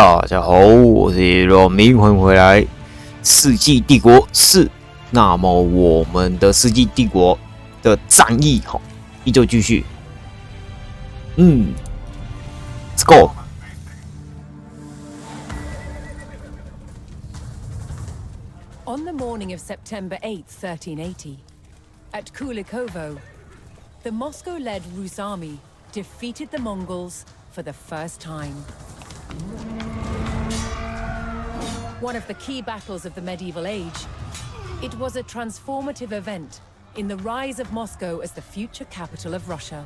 大家好，我是罗明，欢迎回来《世纪帝国4》。那么我们的《世纪帝国》的战役依旧继续。Let's go。On the morning of September 8th, 1380, at Kulikovo, the Moscow-led Rus army defeated the Mongols for the first time. One of the key battles of the medieval age, it was a transformative event in the rise of Moscow as the future capital of Russia.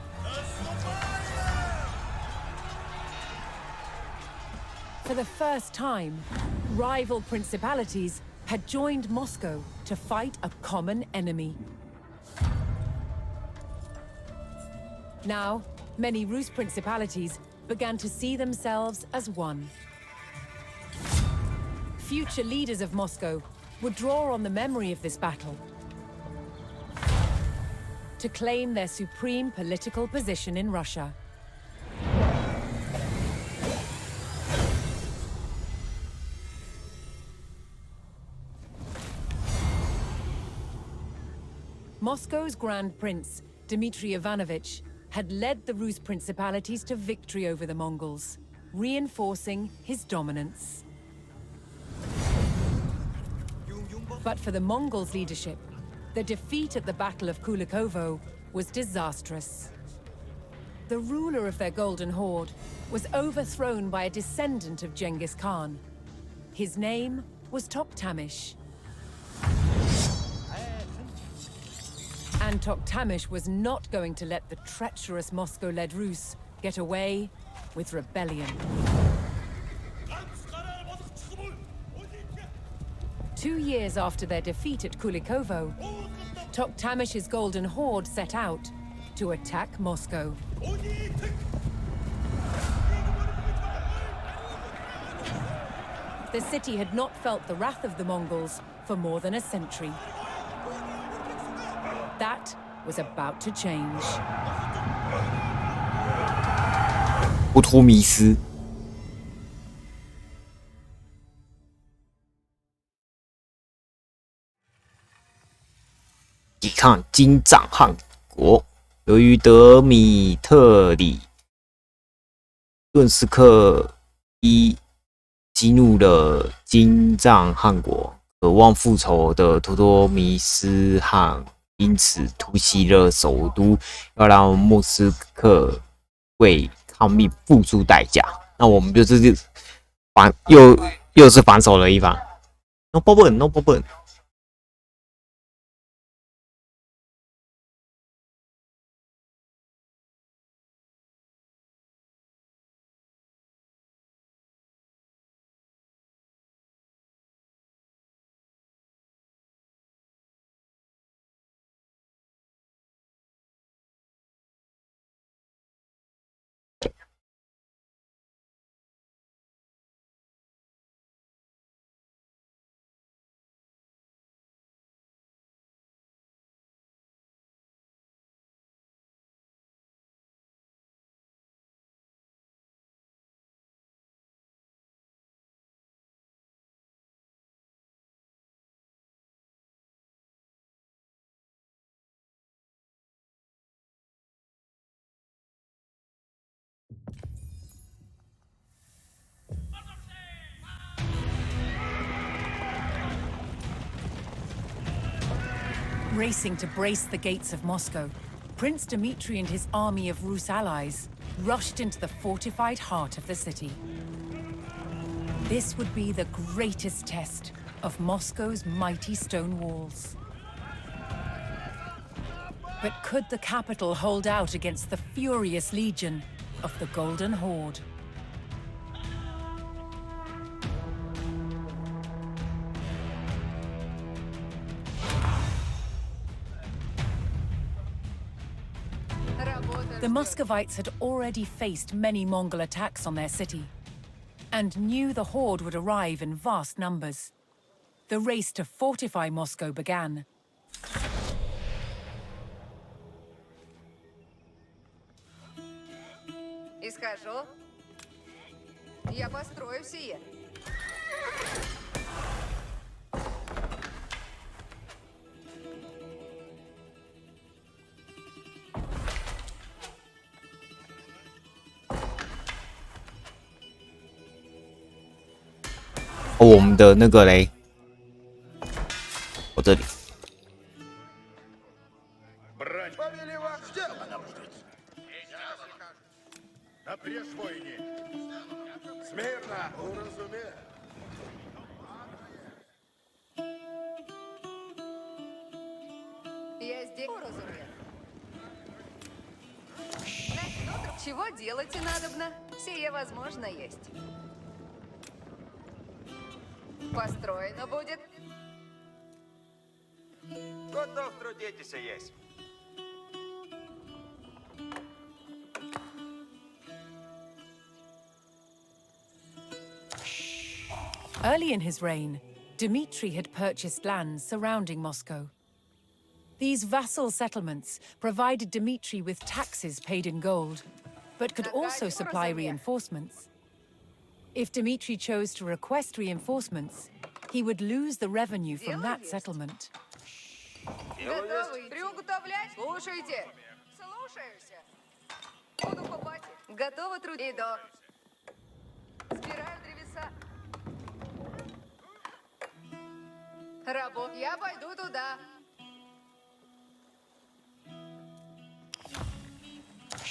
For the first time, rival principalities had joined Moscow to fight a common enemy. Now, many Rus principalities began to see themselves as one. Future leaders of Moscow would draw on the memory of this battle to claim their supreme political position in Russia. Moscow's Grand Prince, Dmitry Ivanovich, had led the Rus principalities to victory over the Mongols, reinforcing his dominance. But for the Mongols' leadership, the defeat at the Battle of Kulikovo was disastrous. The ruler of their Golden Horde was overthrown by a descendant of Genghis Khan. His name was Toktamish. And Toktamish was not going to let the treacherous Moscow-led Rus get away with rebellion. 2 years after their defeat at Kulikovo, Toktamish's Golden Horde set out to attack Moscow. The city had not felt the wrath of the Mongols for more than a century. That was about to change. 不脱迷思。抵抗金帐汗国，由于德米特里顿斯克伊激怒了金帐汗国，渴望复仇的托托米斯汗因此突袭了首都，要让莫斯科为抗命付出代价。那我们就是又是反手了一番。No problem, no problem。Racing to brace the gates of Moscow, Prince Dmitry and his army of Rus allies rushed into the fortified heart of the city. This would be the greatest test of Moscow's mighty stone walls. But could the capital hold out against the furious legion of the Golden Horde? The Muscovites had already faced many Mongol attacks on their city, and knew the Horde would arrive in vast numbers. The race to fortify Moscow began. Исхожу. Я построю сие.哦，我们的那个嘞，我这里。 Я здесь, разумею. Чего делать и надобно? Сие возможно есть. Построено будет. Готов трудитесь есть. Early in his reign, Dmitry had purchased lands surrounding Moscow. These vassal settlements provided Dmitry with taxes paid in gold, but could also supply reinforcements. If Dmitry chose to request reinforcements, he would lose the revenue from that settlement. Готовы? Приуготовлять? Слушайте. Слушаюсь. Буду копать. Готовы трудить? Иду. Сбираю древеса. Работ. Я пойду туда.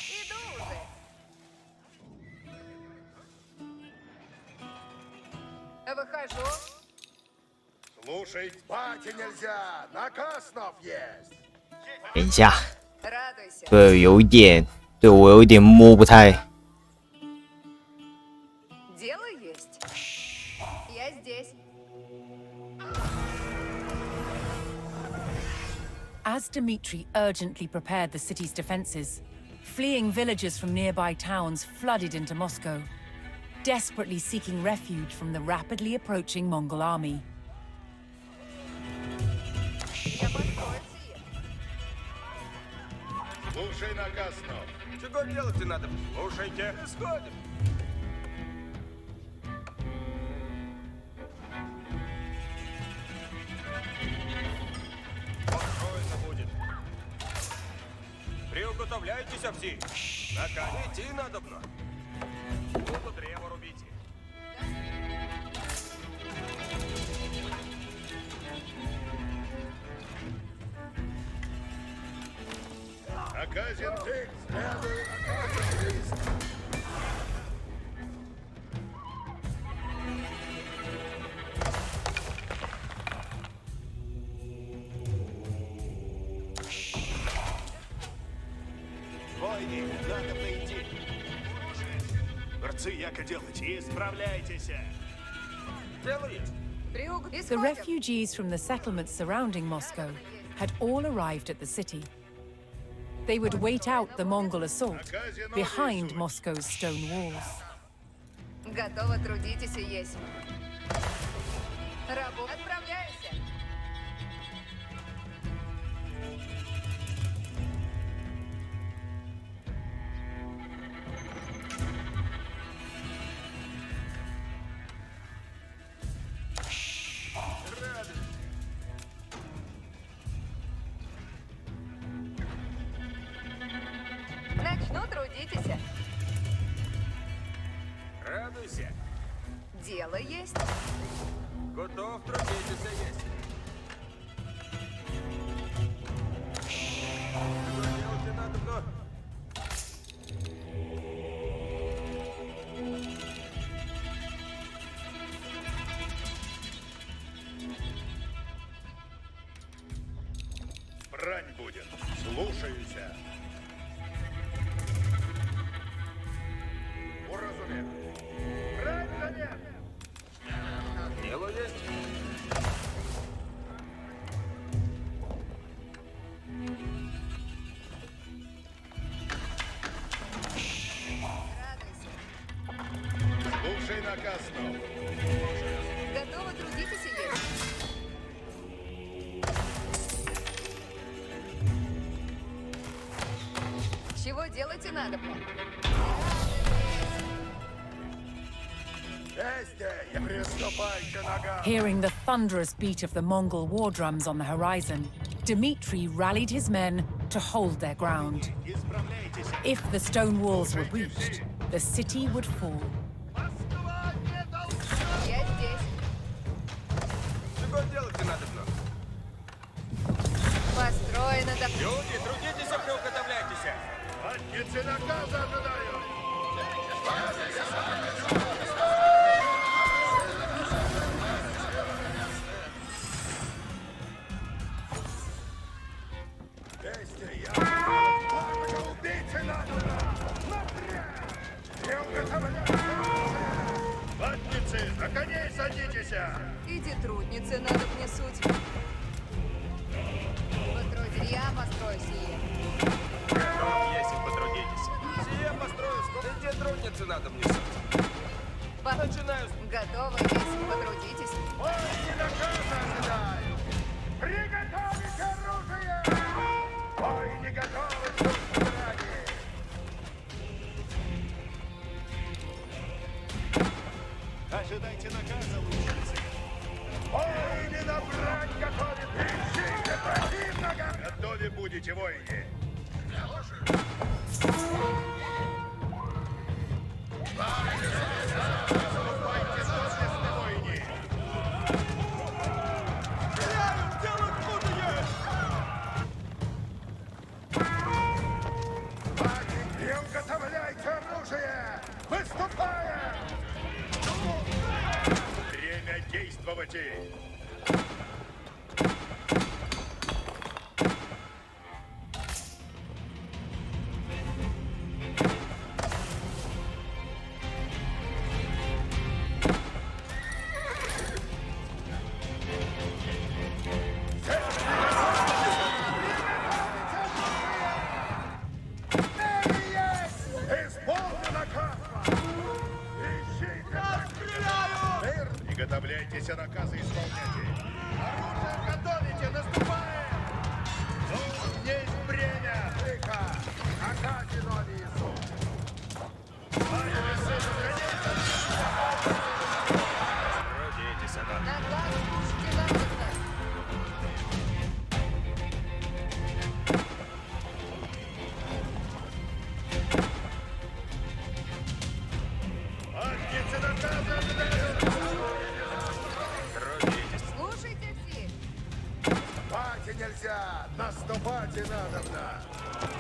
Иду уже. Выхожу. Слушай, спать нельзя. Наказ снов есть. 等一下， Радуйся. 对，有一点，对我有一点摸不太。 Дело есть. Я здесь. As Dmitry urgently prepared the city's defenses, fleeing villagers from nearby towns flooded into Moscow, desperately seeking refuge from the rapidly approaching Mongol army. Я построю сие. Слушай наказ снов. Чего делать и надо? Слушайте, сходим. Построено будет. Приуготовляйтесь, все. На коне идти надо бно. Буду древо рубить. Наказен ты, следуй наказан лист. Войны, надо идти. Борцы, яко делать, исправляйтесь. Дело есть. The Исходим. refugees from the settlements surrounding Moscow had all arrived at the city. They would wait out the Mongol assault behind Moscow's stone walls. Готово трудитесь и есть. Работа. Отправляйся. Начну трудитесь. Радуйся. Дело есть. Готов трудиться есть. Что делать и надо бно? Брань будет. Слушаюсь. Уразумел. Брань занят. Дело есть. Радуйся. Слушай наказ снов. Готово трудитесь и есть. Чего делать и надо? Hearing the thunderous beat of the Mongol war drums on the horizon, Dmitri rallied his men to hold their ground. If the stone walls were breached, the city would fall. Я здесь. Чего делать-то надо? Построено до... Люди, трудитесь и приуготовляйтесь. Матницы наказа ожидают! Действия! Убийцы надо! Матницы, на коней садитесь! Иди, трудницы, надо мне суть. Постройте, я построю сие. Если потрудитесь. Сие построю, сколько где трудницы надо мне суть. Начинаю. Готово, если потрудитесь. Войны наказа ожидают! Приготовить оружие! Войны готовы к собранию! Ожидайте наказа, лучницы! Войны на брань готовит! Ищите противника! Готовы будете, воины! Наступайте, доблестные воины! И уготовляйте оружие! Выступаем! Время действовать! Исполнена казна! Ищите! Мир! Приготовляйтесь, наказы исполняйте! Оружие готовите! Наступаем! Ну, есть время! Тихо! Наказе нови Иисус! Трудитесь, она. Наказ слушайте надобно. Матницы наказа ожидают! Трудитесь. Слушайте все. Спать нельзя! Наступать и надобно!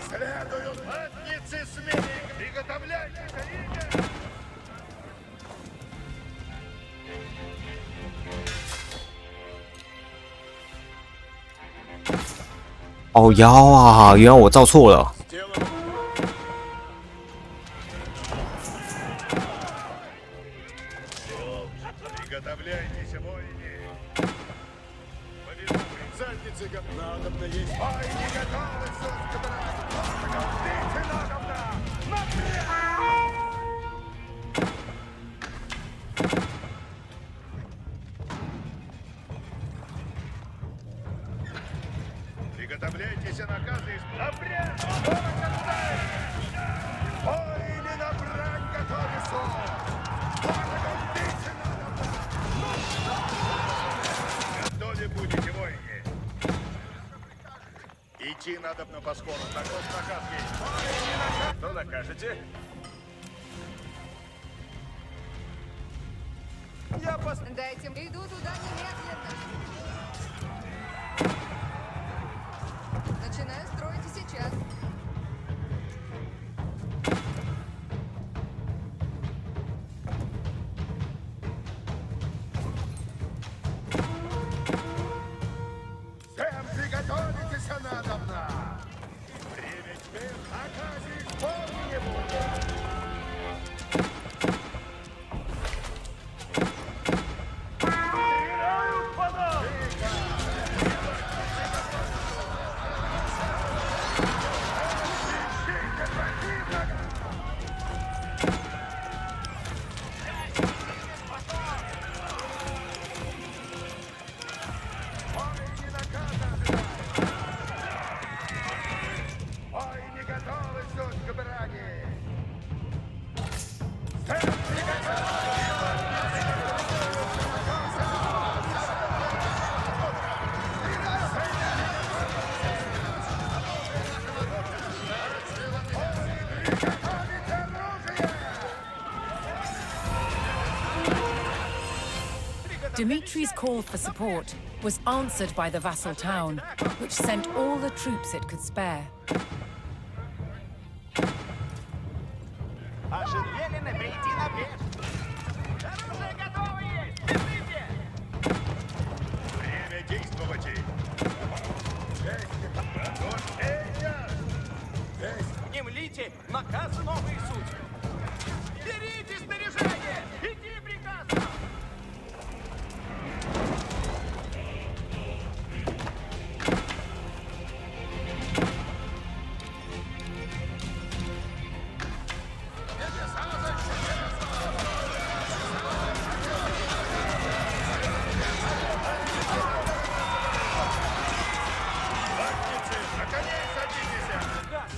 Следуют матницы смели! Приготовляйтесь, Рига!哦腰啊，原来我照错了。 Сделано! Приготовляйтесь, воины! Повинуй, задницы надобно есть! Воины готовы, все собрать! Убийцы надобно! Напрямую! Приготовляйтесь, наказы! Обряд! Воины на брань готовятся! Убийцы надобно! Готовы будете, воины! Идти надобно по-скору, таков наказ есть! Что накажете? Я пос... Дайте мне. Иду туда немедленно. Начинаю строить сейчас. Всем приготовитесь, надобно! Время теперь наказы исполнены будут! Стреляют по нам! Dmitri's call for support was answered by the vassal town, which sent all the troops it could spare. Время действовать! Внемлите наказы новые судьи! Берите снаряжение! Иди приказ!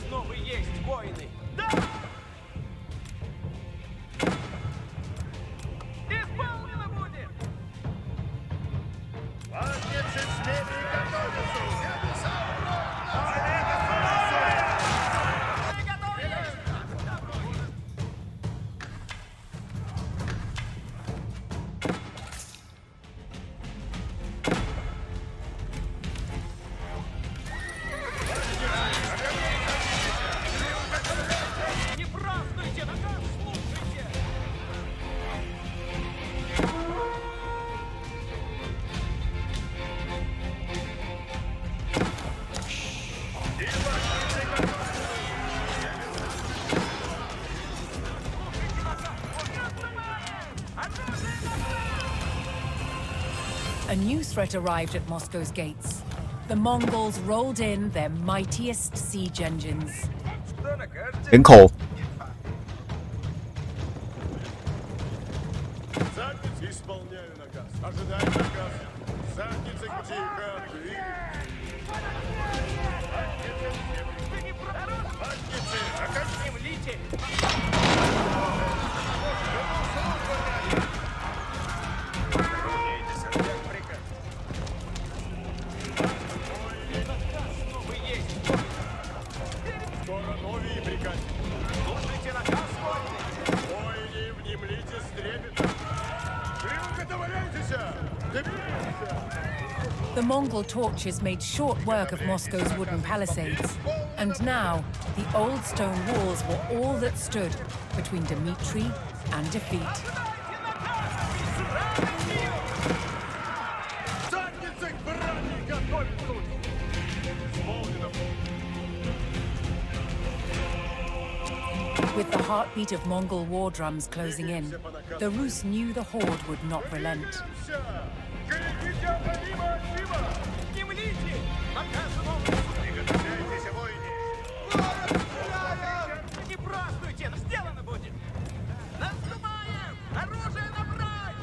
Новый есть, воины! Да! Исполнено будет! Латницы смели готовятся! Не празднуйте, наказ слушайте! A new threat arrived at Moscow's gates. The Mongols rolled in their mightiest siege engines. Что накажете? 人口 Задницы исполняю наказ. Ожидаю наказ. Задницы тихо. Задницы, Внемлите! Новый есть! скоро новые приказы. Слушайте наказ, воины! Воины, внемлите стребета. Приготовляйтесь! Двигайтесь! The Mongol torches made short work of Moscow's wooden palisades, and now the old stone walls were all that stood between Dmitri and defeat. Задницы к брани готовятся! Исполнено! With the heartbeat of Mongol war drums closing in, the Rus knew the horde would not relent. Внемлите! Наказ новый! Приготовляйтесь, воины! Не празднуйте! Сделано будет! Наступаем! Оружие набрать!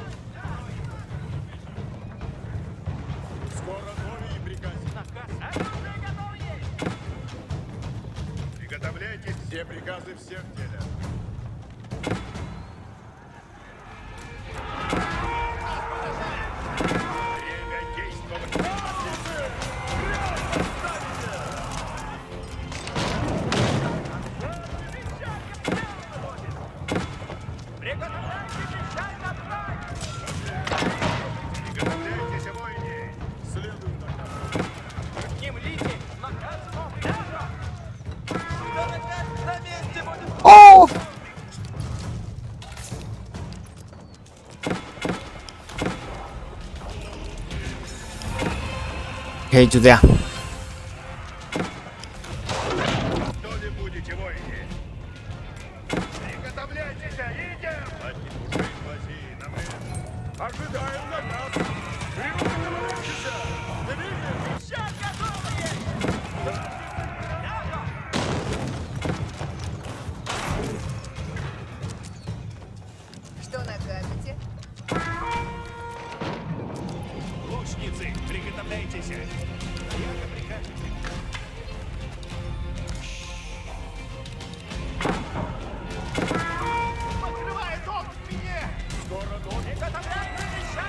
Скоро новые приказы. Наказ! Оружие готово есть! Приготовляйтесь, все приказы все в деле. Время действовать. Приготовляйте мешать набрать! Приготовляйтесь, воины. Следуй наказ. Внемлите! Наказ новый! Да наказ на месте будет! О! OK， 就这样。 Что ли будете, воины? Приготовляйтесь, идем! Хватит ушей глазей на время. Ожидаем наказ. Приготовляйтесь! Двигайтесь! Сейчас готово есть! Что накажете? Лучницы, приготовляйтесь! Яко прикажете. Покрывает он в спине! Скоро новые. Приготовляйте мешать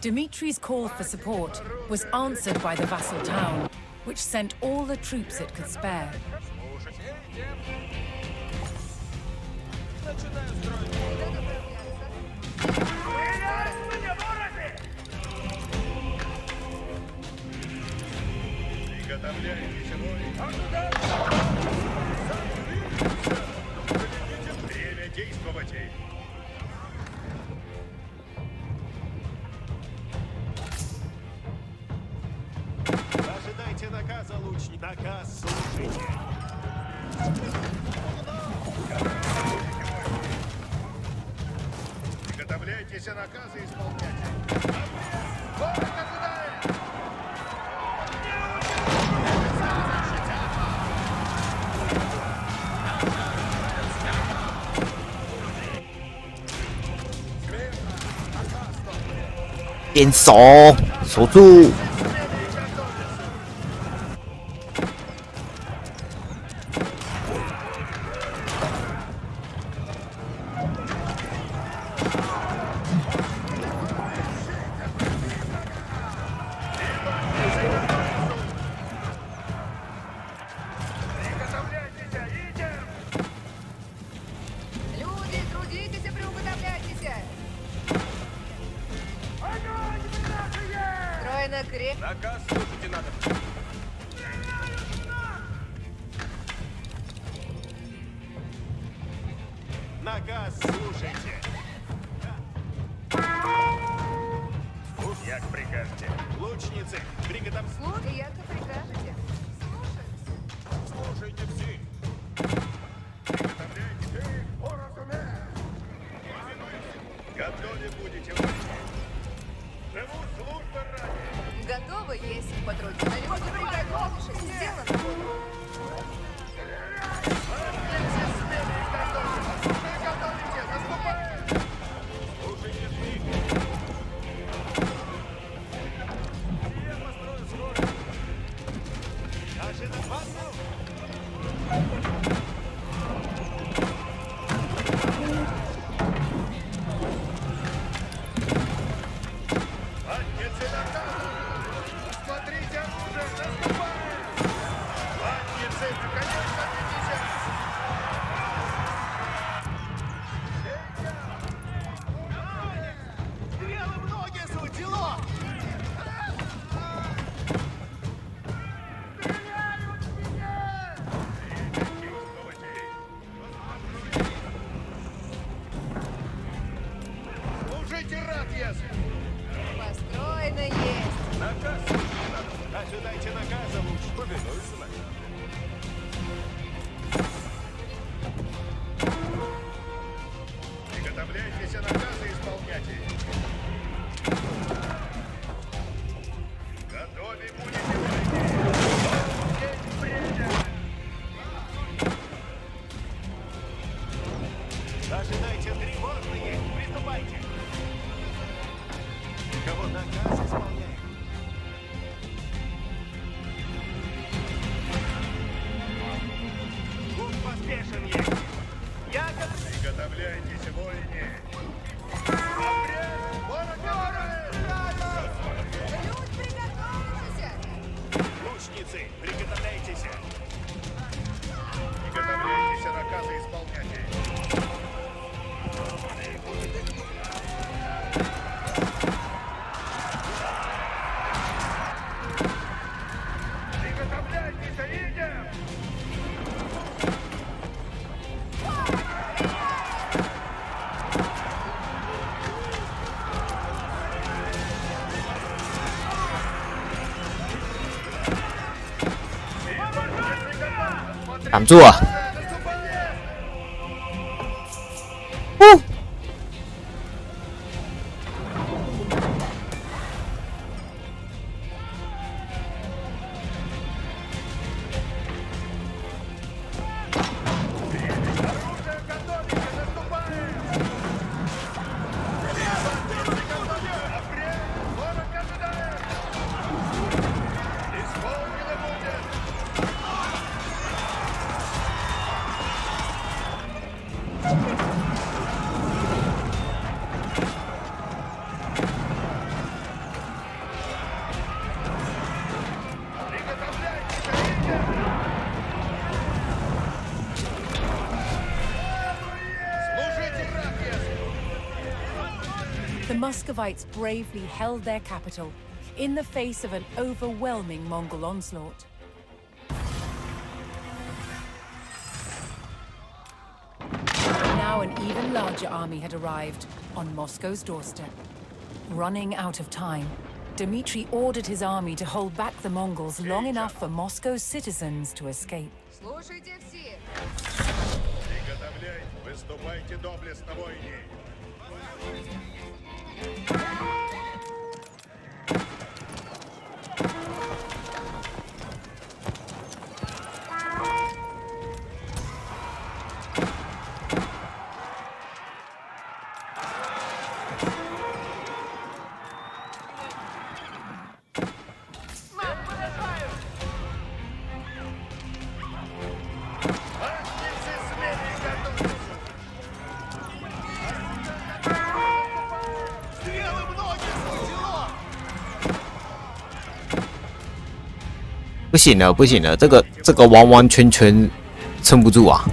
Dmitri's call for support was answered by the vassal town, which sent all the troops it could spare. Время действовать! Ожидайте наказа, лучник. Наказ слушайте. Приготовляйтесь, наказы исполняйте. Город ожидает!点手，守住。Люди, трудитесь и приуготовляйтесь! Стройно креп... Наказ слушайте надо. Наказ слушайте. Як прикажете. Лучницы, приготовьтесь. Слуги, як прикажете. Слушайте все. Приготовляйтесь. Готовы будете вы. Живу служба ради. Готовы есть потрудиться. Люди, приготовившись, сделано. Смотрите, оружие, наступает! Ладницы, наконец-то отведите! Стрелы в ноги, сутело! Стреляют в меня! Служите, рад ясен! Построено есть. Наказ слушайте надо. Ожидайте наказа лучше. Повинуйся на. Приготовляйтесь, наказы исполняйте. Готовы будете войне. Есть время. Ожидайте тревожные. Приступайте. Кого наказ исполняет? Путь поспешен есть. Я готов. Приготовляйтесь, воине. Обряд! Люди, приготовившись! Лучницы, приготовляйтесь. Приготовляйтесь, наказы исполняйте. Приготовляйтесь, идем!挡住啊！ the Muscovites bravely held their capital in the face of an overwhelming Mongol onslaught. Now an even larger army had arrived on Moscow's doorstep. Running out of time, Dmitry ordered his army to hold back the Mongols long enough for Moscow's citizens to escape. Слушайте все. Приготовляйтесь, выступайте доблестно, войне.不行了，不行了，这个完完全全撑不住啊！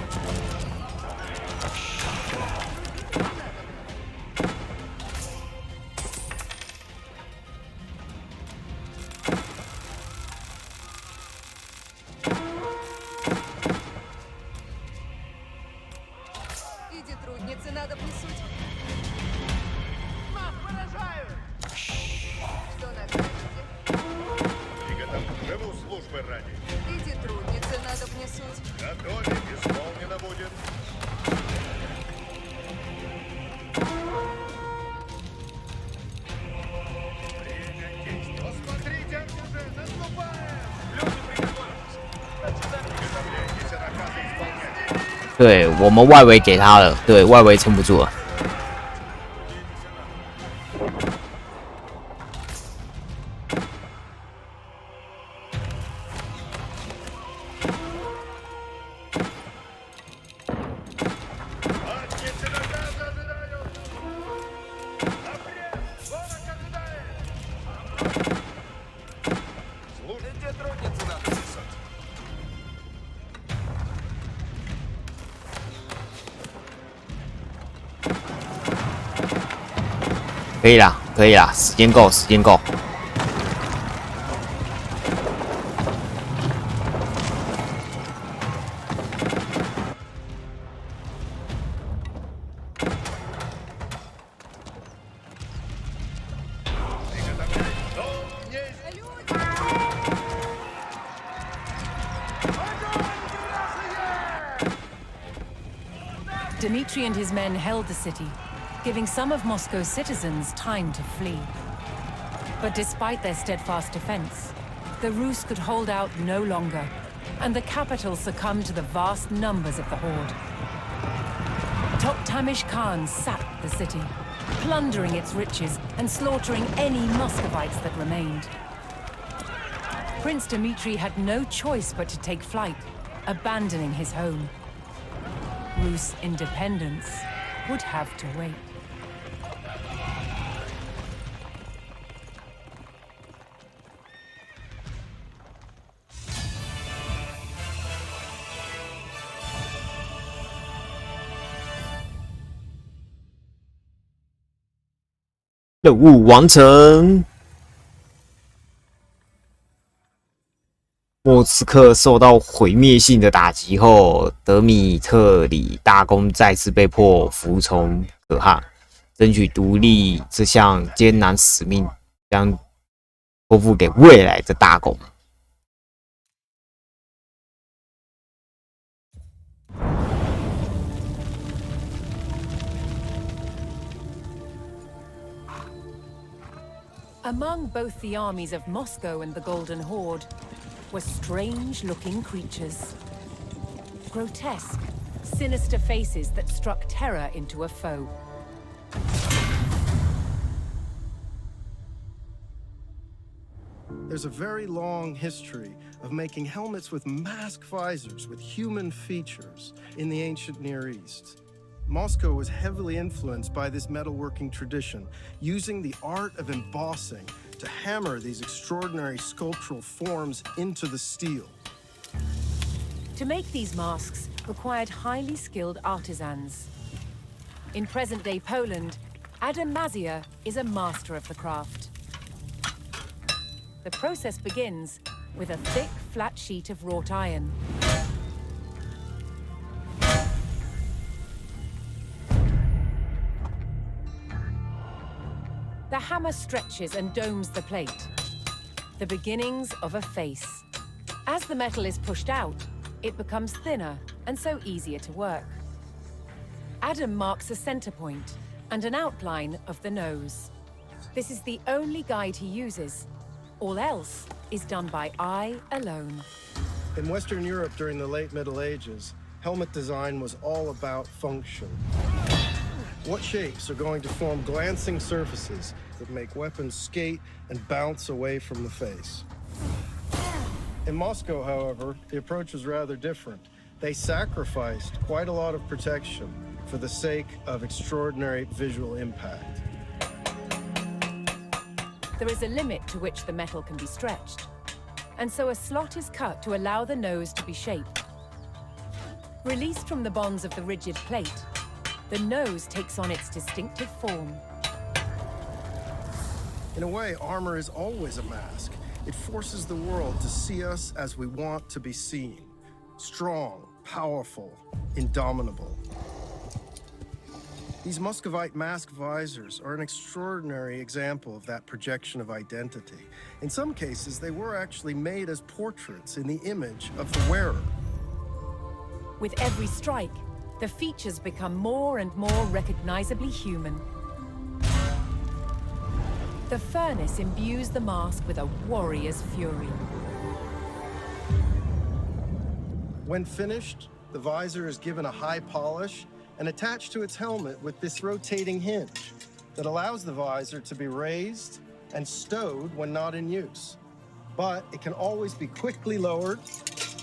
对我们外围给他了，对外围撑不住了。可以啦，可以啦，时间够，时间够。Dmitry and his men held the city, giving some of Moscow's citizens time to flee. But despite their steadfast defense, the Rus could hold out no longer, and the capital succumbed to the vast numbers of the horde. Toktamish Khan sacked the city, plundering its riches and slaughtering any Muscovites that remained. Prince Dmitry had no choice but to take flight, abandoning his home. Rus' independence would have to wait.任务完成。莫斯科受到毁灭性的打击后，德米特里大公再次被迫服从可汗，争取独立这项艰难使命将托付给未来的大公。Among both the armies of Moscow and the Golden Horde were strange-looking creatures. Grotesque, sinister faces that struck terror into a foe. There's a very long history of making helmets with mask visors with human features in the ancient Near East. Moscow was heavily influenced by this metalworking tradition, using the art of embossing to hammer these extraordinary sculptural forms into the steel. To make these masks required highly skilled artisans. In present-day Poland, Adam Mazier is a master of the craft. The process begins with a thick, flat sheet of wrought iron. The hammer stretches and domes the plate, the beginnings of a face. As the metal is pushed out, it becomes thinner and so easier to work. Adam marks a center point and an outline of the nose. This is the only guide he uses. All else is done by eye alone. In Western Europe during the late Middle Ages, helmet design was all about function. What shapes are going to form glancing surfaces that make weapons skate and bounce away from the face? In Moscow, however, the approach was rather different. They sacrificed quite a lot of protection for the sake of extraordinary visual impact. There is a limit to which the metal can be stretched, and so a slot is cut to allow the nose to be shaped. Released from the bonds of the rigid plate, the nose takes on its distinctive form. In a way, armor is always a mask. It forces the world to see us as we want to be seen. Strong, powerful, indomitable. These Muscovite mask visors are an extraordinary example of that projection of identity. In some cases, they were actually made as portraits in the image of the wearer. With every strike, the features become more and more recognizably human. The furnace imbues the mask with a warrior's fury. When finished, the visor is given a high polish and attached to its helmet with this rotating hinge that allows the visor to be raised and stowed when not in use. But it can always be quickly lowered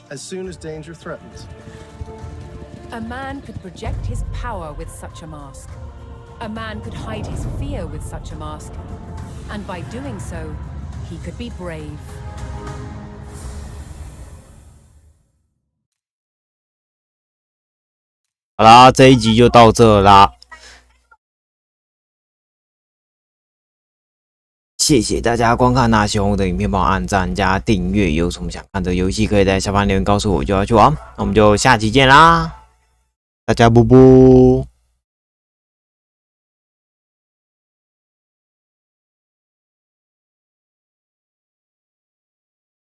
as soon as danger threatens. A man could project his power with such a mask. A man could hide his fear with such a mask. And by doing so, he could be brave. 好啦，这一集就到这啦。谢谢大家观看，那喜欢我的影片，帮我按赞加订阅。有什么想看的游戏，可以在下方留言告诉我，就要去玩。那我们就下期见啦，大家啵啵。